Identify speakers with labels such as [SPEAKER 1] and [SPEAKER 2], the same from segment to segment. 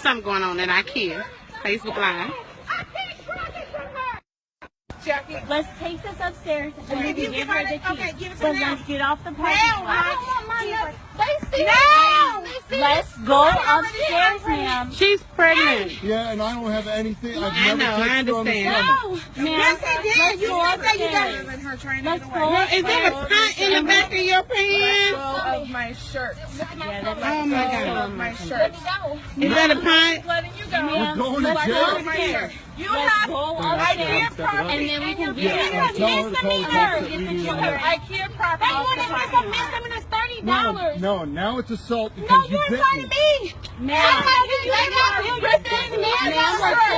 [SPEAKER 1] something going on at IKEA. Facebook Live.
[SPEAKER 2] Jackie,
[SPEAKER 3] let's take this upstairs and we can give her the key.
[SPEAKER 2] Okay, give it to
[SPEAKER 3] but
[SPEAKER 2] her.
[SPEAKER 3] Let's get off the parking lot.
[SPEAKER 2] I don't want my They see
[SPEAKER 3] No! Let's go upstairs, ma'am.
[SPEAKER 1] She's pregnant.
[SPEAKER 4] Yeah, and I don't have anything. I've
[SPEAKER 1] I
[SPEAKER 4] never
[SPEAKER 1] know, I
[SPEAKER 4] touched her on the
[SPEAKER 1] understand.
[SPEAKER 4] stomach.
[SPEAKER 3] No, ma'am.
[SPEAKER 2] Yes, he did.
[SPEAKER 3] Let's
[SPEAKER 2] You
[SPEAKER 3] go
[SPEAKER 2] said that you
[SPEAKER 3] upstairs.
[SPEAKER 2] got her trying
[SPEAKER 3] Let's
[SPEAKER 2] to
[SPEAKER 3] go
[SPEAKER 1] Well, is there a
[SPEAKER 3] upstairs.
[SPEAKER 1] pot in the back of your pants?
[SPEAKER 2] of my shirt.
[SPEAKER 3] Yeah, that
[SPEAKER 1] Oh my God.
[SPEAKER 2] Of my shirt.
[SPEAKER 1] Is that a pot?
[SPEAKER 2] Letting you go.
[SPEAKER 3] Ma'am,
[SPEAKER 4] going to
[SPEAKER 3] let's
[SPEAKER 4] jail.
[SPEAKER 3] go upstairs.
[SPEAKER 2] You
[SPEAKER 3] Let's
[SPEAKER 2] have
[SPEAKER 3] go
[SPEAKER 2] IKEA
[SPEAKER 3] upstairs.
[SPEAKER 2] property
[SPEAKER 3] And then we can
[SPEAKER 4] Yeah,
[SPEAKER 3] get
[SPEAKER 4] and tell her to call the cops
[SPEAKER 3] Get the
[SPEAKER 4] immediately.
[SPEAKER 3] killer.
[SPEAKER 2] IKEA property.
[SPEAKER 3] They want to make a misdemeanor $30.
[SPEAKER 4] No, now it's assault because
[SPEAKER 3] No,
[SPEAKER 4] you
[SPEAKER 3] you're
[SPEAKER 4] bit
[SPEAKER 3] assaulting
[SPEAKER 4] me.
[SPEAKER 3] me. Ma'am,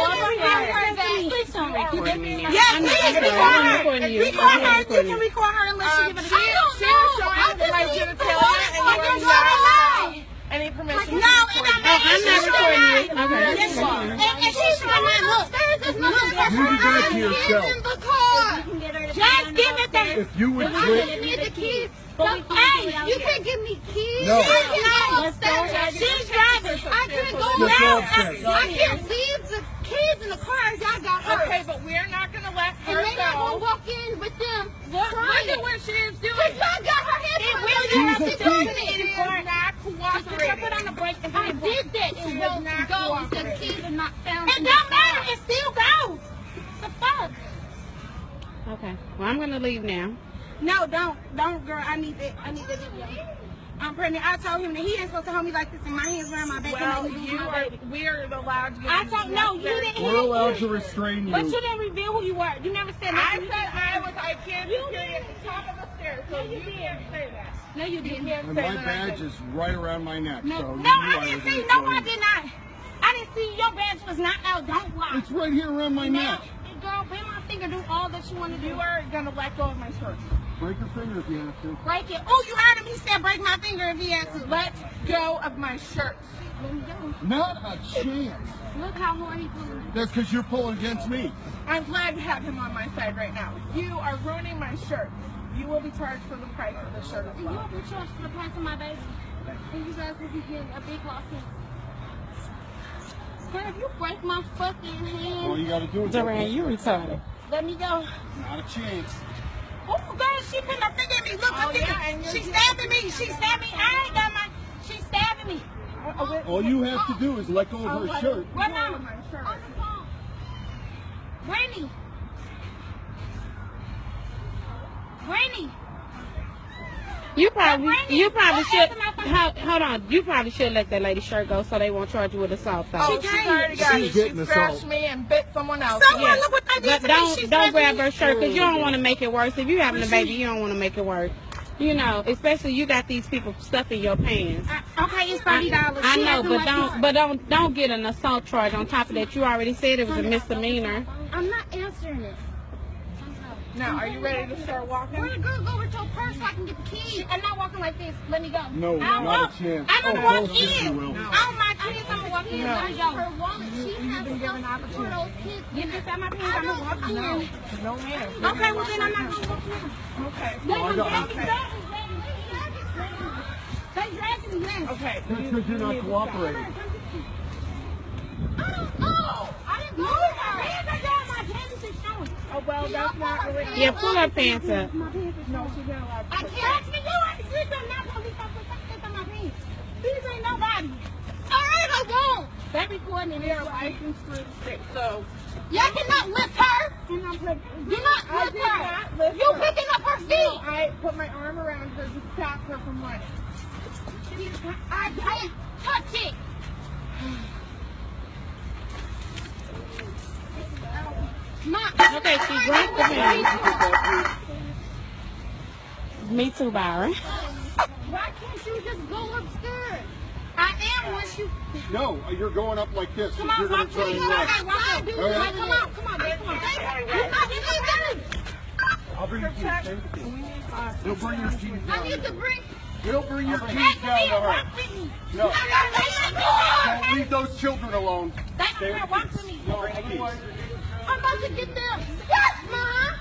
[SPEAKER 3] please don't record me.
[SPEAKER 2] Yes,
[SPEAKER 1] I'm
[SPEAKER 2] please
[SPEAKER 1] not
[SPEAKER 2] record her.
[SPEAKER 1] recording you.
[SPEAKER 2] Record
[SPEAKER 1] I'm
[SPEAKER 2] her.
[SPEAKER 1] recording
[SPEAKER 2] You
[SPEAKER 1] you.
[SPEAKER 2] can record her unless she gives it
[SPEAKER 3] I
[SPEAKER 2] to
[SPEAKER 3] don't
[SPEAKER 2] you.
[SPEAKER 3] know.
[SPEAKER 2] She was showing my genitalia and you were not any permission.
[SPEAKER 3] No,
[SPEAKER 2] to
[SPEAKER 3] and
[SPEAKER 2] record.
[SPEAKER 1] I'm not recording you. Okay.
[SPEAKER 2] Yes, you are.
[SPEAKER 3] And she's showing me, look, there's nothing but
[SPEAKER 4] You can give it to
[SPEAKER 3] her
[SPEAKER 4] yourself.
[SPEAKER 3] in the car. Just give it to her.
[SPEAKER 4] If you would
[SPEAKER 3] I
[SPEAKER 4] quit,
[SPEAKER 3] need the keys. Hey, you can't give me keys.
[SPEAKER 4] No.
[SPEAKER 3] Let's go. She's driving. I can't go
[SPEAKER 4] Let's go
[SPEAKER 3] out.
[SPEAKER 4] upstairs.
[SPEAKER 3] I can't leave the kids in the car. Y'all got her.
[SPEAKER 2] Okay, but we're not going to let
[SPEAKER 3] And
[SPEAKER 2] her
[SPEAKER 3] they not gonna
[SPEAKER 2] go.
[SPEAKER 3] walk in with them.
[SPEAKER 2] Look at what she is doing.
[SPEAKER 3] But y'all got her hands on her.
[SPEAKER 4] She's a thief.
[SPEAKER 2] She is not cooperating.
[SPEAKER 3] Put on the brake and I did that.
[SPEAKER 2] She
[SPEAKER 3] It
[SPEAKER 2] is
[SPEAKER 3] will
[SPEAKER 2] not
[SPEAKER 3] go. It said
[SPEAKER 2] cooperating.
[SPEAKER 3] keys are not found. It don't matter. It still goes. The fuck?
[SPEAKER 1] Okay. Well, I'm gonna leave now.
[SPEAKER 2] No, don't, girl. I need that video. I'm pregnant. I told him that he ain't supposed to hold me like this in my hands around my back.
[SPEAKER 5] Well,
[SPEAKER 2] and make me
[SPEAKER 5] you
[SPEAKER 2] lose my
[SPEAKER 5] are,
[SPEAKER 2] baby.
[SPEAKER 5] we are allowed to get
[SPEAKER 2] I told no, you didn't.
[SPEAKER 4] we're allowed to restrain
[SPEAKER 2] But
[SPEAKER 4] you.
[SPEAKER 2] you didn't reveal who you were. You never said
[SPEAKER 5] I
[SPEAKER 2] nothing.
[SPEAKER 5] said I can't security at the top of the stairs, so you can't say that.
[SPEAKER 2] No, you didn't.
[SPEAKER 4] And my badge is right around my neck.
[SPEAKER 2] No,
[SPEAKER 4] so
[SPEAKER 2] no,
[SPEAKER 4] you
[SPEAKER 2] I
[SPEAKER 4] knew
[SPEAKER 2] didn't
[SPEAKER 4] was
[SPEAKER 2] see.
[SPEAKER 4] an
[SPEAKER 2] No, I
[SPEAKER 4] employee.
[SPEAKER 2] did not. I didn't see your badge was not out. Don't lie.
[SPEAKER 4] It's right here around my neck.
[SPEAKER 2] Girl, bend my finger. Do all that you want to do.
[SPEAKER 5] You are gonna let go of my shirt.
[SPEAKER 4] Break your finger if you have to.
[SPEAKER 2] Break it. Oh, you heard him. He said break my finger if he had to.
[SPEAKER 5] Let go of my shirt.
[SPEAKER 2] Let me go.
[SPEAKER 4] Not a chance.
[SPEAKER 2] Look how hard he pulled.
[SPEAKER 4] That's because you're pulling against me.
[SPEAKER 5] I'm glad to have him on my side right now. You are ruining my shirt. You will be charged for the price of the shirt as
[SPEAKER 2] You
[SPEAKER 5] well.
[SPEAKER 2] will be charged for the price of my baby. And you guys will be getting a big lawsuit. Girl, if you break my fucking hand,
[SPEAKER 4] All you got to do is
[SPEAKER 1] Duran, you retarded.
[SPEAKER 2] let me go.
[SPEAKER 4] Not a chance.
[SPEAKER 2] Oh, girl, she put her finger at me. Look, her
[SPEAKER 5] Oh,
[SPEAKER 2] finger.
[SPEAKER 5] yeah, and you're
[SPEAKER 2] She stabbing me. She stabbed me. I ain't got my. She's stabbing me.
[SPEAKER 4] All you have to do is let go of her shirt.
[SPEAKER 2] Where mama?
[SPEAKER 5] my shirt.
[SPEAKER 2] On the phone. Brandy. Brandy.
[SPEAKER 1] You probably should. Hold on. You probably should let that lady shirt go so they won't charge you with assault. Though.
[SPEAKER 5] Oh, she's already got
[SPEAKER 4] She's
[SPEAKER 5] it. She
[SPEAKER 4] getting
[SPEAKER 5] scratched
[SPEAKER 4] assault.
[SPEAKER 5] me and bit someone else.
[SPEAKER 2] Someone look what they did
[SPEAKER 1] But
[SPEAKER 2] to me. She
[SPEAKER 1] don't grab
[SPEAKER 2] stabbed me.
[SPEAKER 1] her shirt because you don't want to make it worse. If you having a baby, you don't want to make it worse. You know, especially you got these people stuff in your pants.
[SPEAKER 2] Okay, it's $30.
[SPEAKER 1] I
[SPEAKER 2] She
[SPEAKER 1] know,
[SPEAKER 2] acting
[SPEAKER 1] but
[SPEAKER 2] like
[SPEAKER 1] don't get an assault charge on top of that. You already said it was a misdemeanor.
[SPEAKER 2] I'm not answering it.
[SPEAKER 5] Now, are you ready to start walking?
[SPEAKER 2] Where the girl go with your purse so I can get the keys? I'm not walking like this. Let me go.
[SPEAKER 4] No,
[SPEAKER 2] I'll
[SPEAKER 4] not
[SPEAKER 2] walk.
[SPEAKER 4] a chance.
[SPEAKER 2] I'm gonna
[SPEAKER 4] Oh,
[SPEAKER 2] walk
[SPEAKER 4] yes, you
[SPEAKER 2] in.
[SPEAKER 4] will.
[SPEAKER 2] I don't mind kids. I'm gonna walk in.
[SPEAKER 5] No.
[SPEAKER 2] Let me go. Her wallet. She has stuff for those kids. Get this out my pants. I'm gonna walk in.
[SPEAKER 5] No, ma'am.
[SPEAKER 2] Okay, well then I'm not gonna walk in.
[SPEAKER 5] Okay.
[SPEAKER 2] Let
[SPEAKER 4] I
[SPEAKER 2] them
[SPEAKER 4] got
[SPEAKER 2] drag
[SPEAKER 4] it.
[SPEAKER 2] me back. They dragging me back.
[SPEAKER 5] Okay.
[SPEAKER 4] That's because you're not cooperating.
[SPEAKER 2] Oh, I didn't go with her. Hands are down. My pants is showing.
[SPEAKER 5] Oh, well, that's not really.
[SPEAKER 1] Yeah, pull her pants up.
[SPEAKER 2] My pants is
[SPEAKER 5] No,
[SPEAKER 2] showing.
[SPEAKER 5] she's not allowed
[SPEAKER 2] I
[SPEAKER 5] to.
[SPEAKER 2] can't. Me, you ain't sleep on my police officer on my pants. These ain't nobody. All right, I won't. They recording and
[SPEAKER 5] We are licensed through the state, so.
[SPEAKER 2] y'all cannot lift her. Do not
[SPEAKER 5] I
[SPEAKER 2] lift
[SPEAKER 5] did
[SPEAKER 2] her.
[SPEAKER 5] not lift
[SPEAKER 2] You
[SPEAKER 5] her.
[SPEAKER 2] picking up her
[SPEAKER 5] No,
[SPEAKER 2] feet.
[SPEAKER 5] I put my arm around her to stop her from running.
[SPEAKER 2] I can't touch it. Ma,
[SPEAKER 1] Okay, she dropped the pants. Me too, Byron.
[SPEAKER 2] why can't you just go upstairs? I am once you.
[SPEAKER 4] No, you're going up like this.
[SPEAKER 2] Come
[SPEAKER 4] You're
[SPEAKER 2] on,
[SPEAKER 4] going
[SPEAKER 2] walk
[SPEAKER 4] to try
[SPEAKER 2] to me.
[SPEAKER 4] and run.
[SPEAKER 2] Come on, dude.
[SPEAKER 4] All right.
[SPEAKER 2] Come on, come on, babe, come on. You got me.
[SPEAKER 4] I'll bring your keys. Stay with you. You'll bring your keys
[SPEAKER 2] I
[SPEAKER 4] down.
[SPEAKER 2] need to bring.
[SPEAKER 4] You don't bring your keys
[SPEAKER 2] Take
[SPEAKER 4] down
[SPEAKER 2] me
[SPEAKER 4] to
[SPEAKER 2] and
[SPEAKER 4] her.
[SPEAKER 2] walk with me.
[SPEAKER 4] No.
[SPEAKER 2] I
[SPEAKER 4] Don't leave those children alone.
[SPEAKER 2] That's
[SPEAKER 4] Stay
[SPEAKER 2] not
[SPEAKER 4] with
[SPEAKER 2] walk
[SPEAKER 4] the
[SPEAKER 2] with me.
[SPEAKER 4] keys. No, bring the keys.
[SPEAKER 2] I'm about to get them. Yes, Mom.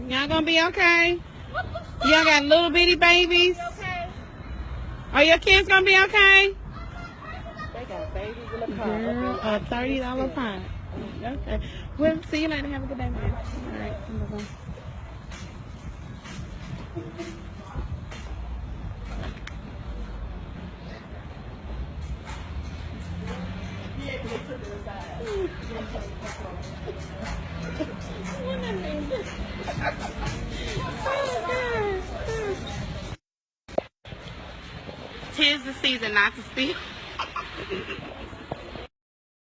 [SPEAKER 1] Y'all gonna be okay? Y'all got little bitty babies?
[SPEAKER 5] Okay.
[SPEAKER 1] Are your kids gonna be okay?
[SPEAKER 5] They got babies in the car.
[SPEAKER 1] Girl, a $30 pint. Okay. Well, see you later. Have a good day, man. All right. Bye-bye. Tis the season not to steal.